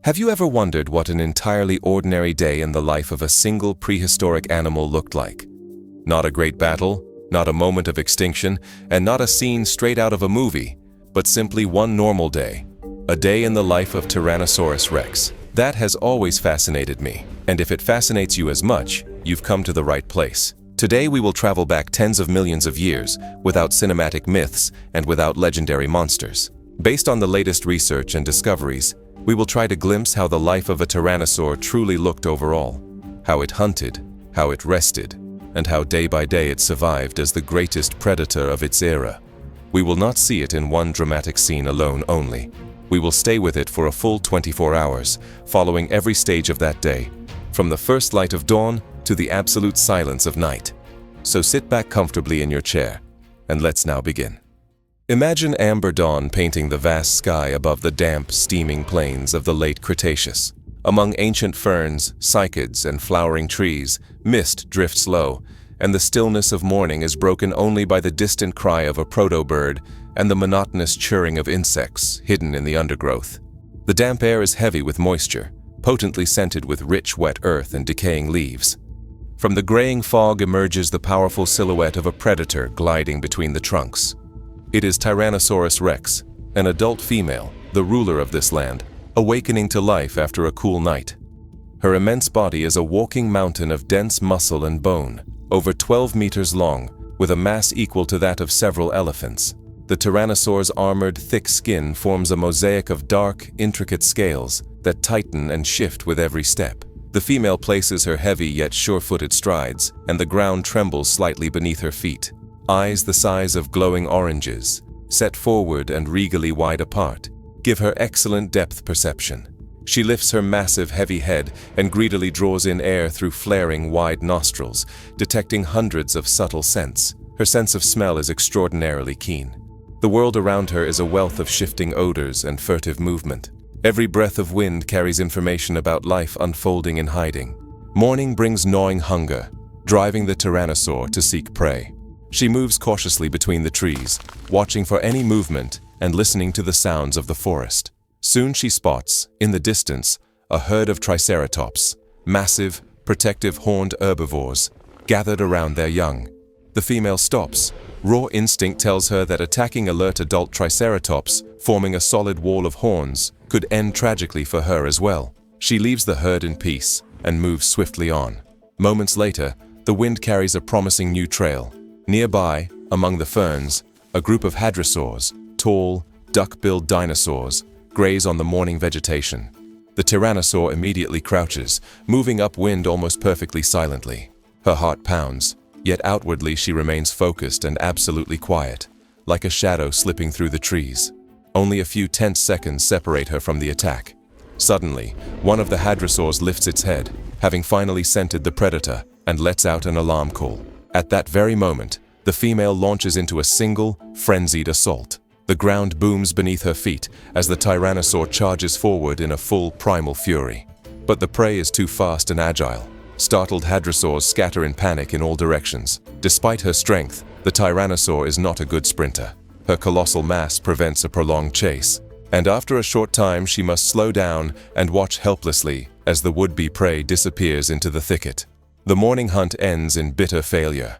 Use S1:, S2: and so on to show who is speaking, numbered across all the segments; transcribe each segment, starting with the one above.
S1: Have you ever wondered what an entirely ordinary day in the life of a single prehistoric animal looked like? Not a great battle, not a moment of extinction, and not a scene straight out of a movie, but simply one normal day. A day in the life of Tyrannosaurus Rex. That has always fascinated me, and if it fascinates you as much, you've come to the right place. Today we will travel back tens of millions of years, without cinematic myths and without legendary monsters. Based on the latest research and discoveries, we will try to glimpse how the life of a tyrannosaur truly looked overall, how it hunted, how it rested, and how day by day it survived as the greatest predator of its era. We will not see it in one dramatic scene alone only. We will stay with it for a full 24 hours, following every stage of that day, from the first light of dawn to the absolute silence of night. So sit back comfortably in your chair, and let's now begin. Imagine amber dawn painting the vast sky above the damp, steaming plains of the Late Cretaceous. Among ancient ferns, cycads, and flowering trees, mist drifts low, and the stillness of morning is broken only by the distant cry of a proto-bird and the monotonous chirring of insects hidden in the undergrowth. The damp air is heavy with moisture, potently scented with rich, wet earth and decaying leaves. From the graying fog emerges the powerful silhouette of a predator gliding between the trunks. It is Tyrannosaurus Rex, an adult female, the ruler of this land, awakening to life after a cool night. Her immense body is a walking mountain of dense muscle and bone, over 12 meters long, with a mass equal to that of several elephants. The tyrannosaur's armored, thick skin forms a mosaic of dark, intricate scales that tighten and shift with every step. The female places her heavy yet sure-footed strides, and the ground trembles slightly beneath her feet. Eyes the size of glowing oranges, set forward and regally wide apart, give her excellent depth perception. She lifts her massive, heavy head and greedily draws in air through flaring, wide nostrils, detecting hundreds of subtle scents. Her sense of smell is extraordinarily keen. The world around her is a wealth of shifting odors and furtive movement. Every breath of wind carries information about life unfolding in hiding. Morning brings gnawing hunger, driving the tyrannosaur to seek prey. She moves cautiously between the trees, watching for any movement and listening to the sounds of the forest. Soon she spots, in the distance, a herd of triceratops, massive, protective horned herbivores, gathered around their young. The female stops. Raw instinct tells her that attacking alert adult triceratops, forming a solid wall of horns, could end tragically for her as well. She leaves the herd in peace and moves swiftly on. Moments later, the wind carries a promising new trail. Nearby, among the ferns, a group of hadrosaurs, tall, duck-billed dinosaurs, graze on the morning vegetation. The tyrannosaur immediately crouches, moving upwind almost perfectly silently. Her heart pounds, yet outwardly she remains focused and absolutely quiet, like a shadow slipping through the trees. Only a few tense seconds separate her from the attack. Suddenly, one of the hadrosaurs lifts its head, having finally scented the predator, and lets out an alarm call. At that very moment, the female launches into a single, frenzied assault. The ground booms beneath her feet as the tyrannosaur charges forward in a full primal fury. But the prey is too fast and agile. Startled hadrosaurs scatter in panic in all directions. Despite her strength, the tyrannosaur is not a good sprinter. Her colossal mass prevents a prolonged chase, and after a short time she must slow down and watch helplessly as the would-be prey disappears into the thicket. The morning hunt ends in bitter failure.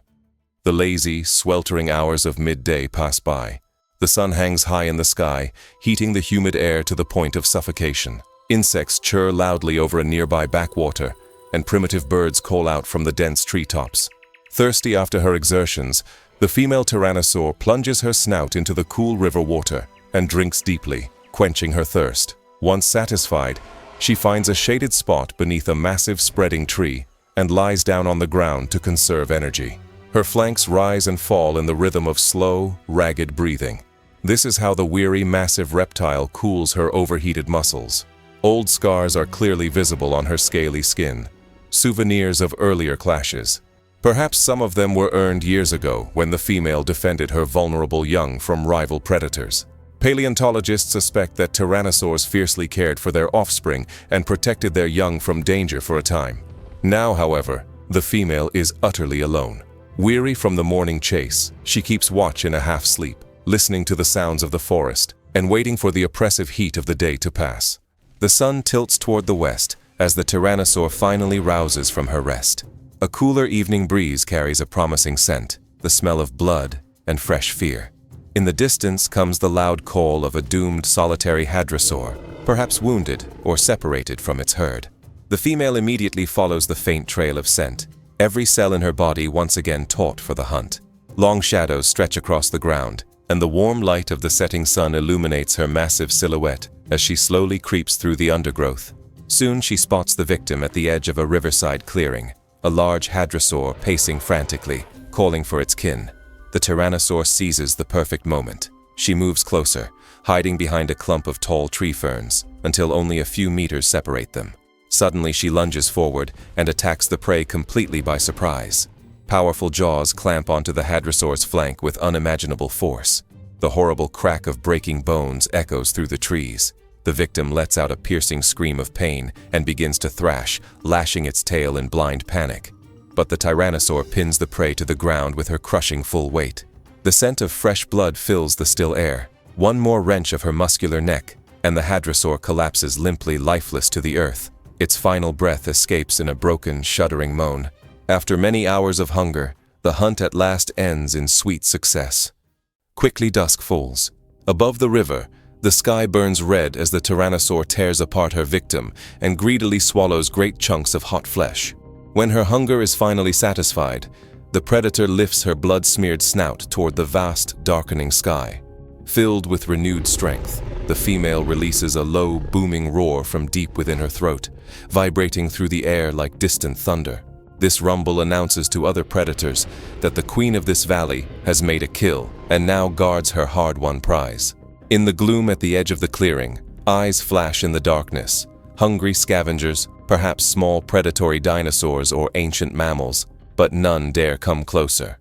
S1: The lazy, sweltering hours of midday pass by. The sun hangs high in the sky, heating the humid air to the point of suffocation. Insects chirr loudly over a nearby backwater, and primitive birds call out from the dense treetops. Thirsty after her exertions, the female tyrannosaur plunges her snout into the cool river water and drinks deeply, quenching her thirst. Once satisfied, she finds a shaded spot beneath a massive spreading tree and lies down on the ground to conserve energy. Her flanks rise and fall in the rhythm of slow, ragged breathing. This is how the weary, massive reptile cools her overheated muscles. Old scars are clearly visible on her scaly skin, souvenirs of earlier clashes. Perhaps some of them were earned years ago when the female defended her vulnerable young from rival predators. Paleontologists suspect that tyrannosaurs fiercely cared for their offspring and protected their young from danger for a time. Now, however, the female is utterly alone. Weary from the morning chase, she keeps watch in a half-sleep, listening to the sounds of the forest and waiting for the oppressive heat of the day to pass. The sun tilts toward the west as the Tyrannosaur finally rouses from her rest. A cooler evening breeze carries a promising scent, the smell of blood and fresh fear. In the distance comes the loud call of a doomed solitary hadrosaur, perhaps wounded or separated from its herd. The female immediately follows the faint trail of scent, every cell in her body once again taut for the hunt. Long shadows stretch across the ground, and the warm light of the setting sun illuminates her massive silhouette as she slowly creeps through the undergrowth. Soon she spots the victim at the edge of a riverside clearing, a large hadrosaur pacing frantically, calling for its kin. The Tyrannosaur seizes the perfect moment. She moves closer, hiding behind a clump of tall tree ferns, until only a few meters separate them. Suddenly she lunges forward and attacks the prey completely by surprise. Powerful jaws clamp onto the hadrosaur's flank with unimaginable force. The horrible crack of breaking bones echoes through the trees. The victim lets out a piercing scream of pain and begins to thrash, lashing its tail in blind panic. But the Tyrannosaur pins the prey to the ground with her crushing full weight. The scent of fresh blood fills the still air. One more wrench of her muscular neck, and the hadrosaur collapses limply lifeless to the earth. Its final breath escapes in a broken, shuddering moan. After many hours of hunger, the hunt at last ends in sweet success. Quickly dusk falls. Above the river, the sky burns red as the Tyrannosaur tears apart her victim and greedily swallows great chunks of hot flesh. When her hunger is finally satisfied, the predator lifts her blood-smeared snout toward the vast, darkening sky. Filled with renewed strength, the female releases a low, booming roar from deep within her throat, vibrating through the air like distant thunder. This rumble announces to other predators that the queen of this valley has made a kill and now guards her hard-won prize. In the gloom at the edge of the clearing, eyes flash in the darkness. Hungry scavengers, perhaps small predatory dinosaurs or ancient mammals, but none dare come closer.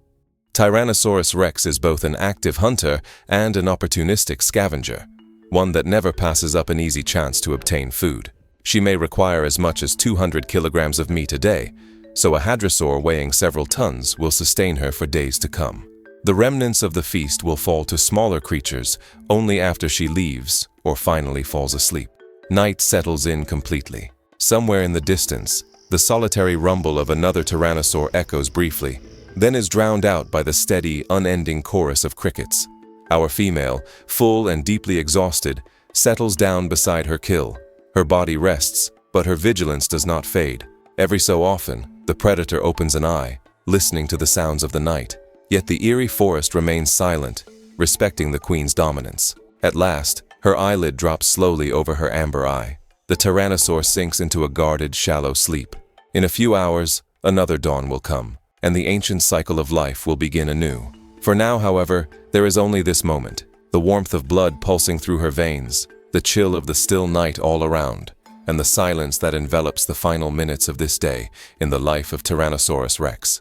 S1: Tyrannosaurus Rex is both an active hunter and an opportunistic scavenger, one that never passes up an easy chance to obtain food. She may require as much as 200 kilograms of meat a day, so a hadrosaur weighing several tons will sustain her for days to come. The remnants of the feast will fall to smaller creatures only after she leaves or finally falls asleep. Night settles in completely. Somewhere in the distance, the solitary rumble of another tyrannosaur echoes briefly, then is drowned out by the steady, unending chorus of crickets. Our female, full and deeply exhausted, settles down beside her kill. Her body rests, but her vigilance does not fade. Every so often, the predator opens an eye, listening to the sounds of the night. Yet the eerie forest remains silent, respecting the queen's dominance. At last, her eyelid drops slowly over her amber eye. The tyrannosaur sinks into a guarded, shallow sleep. In a few hours, another dawn will come, and the ancient cycle of life will begin anew. For now, however, there is only this moment, the warmth of blood pulsing through her veins, the chill of the still night all around, and the silence that envelops the final minutes of this day in the life of Tyrannosaurus Rex.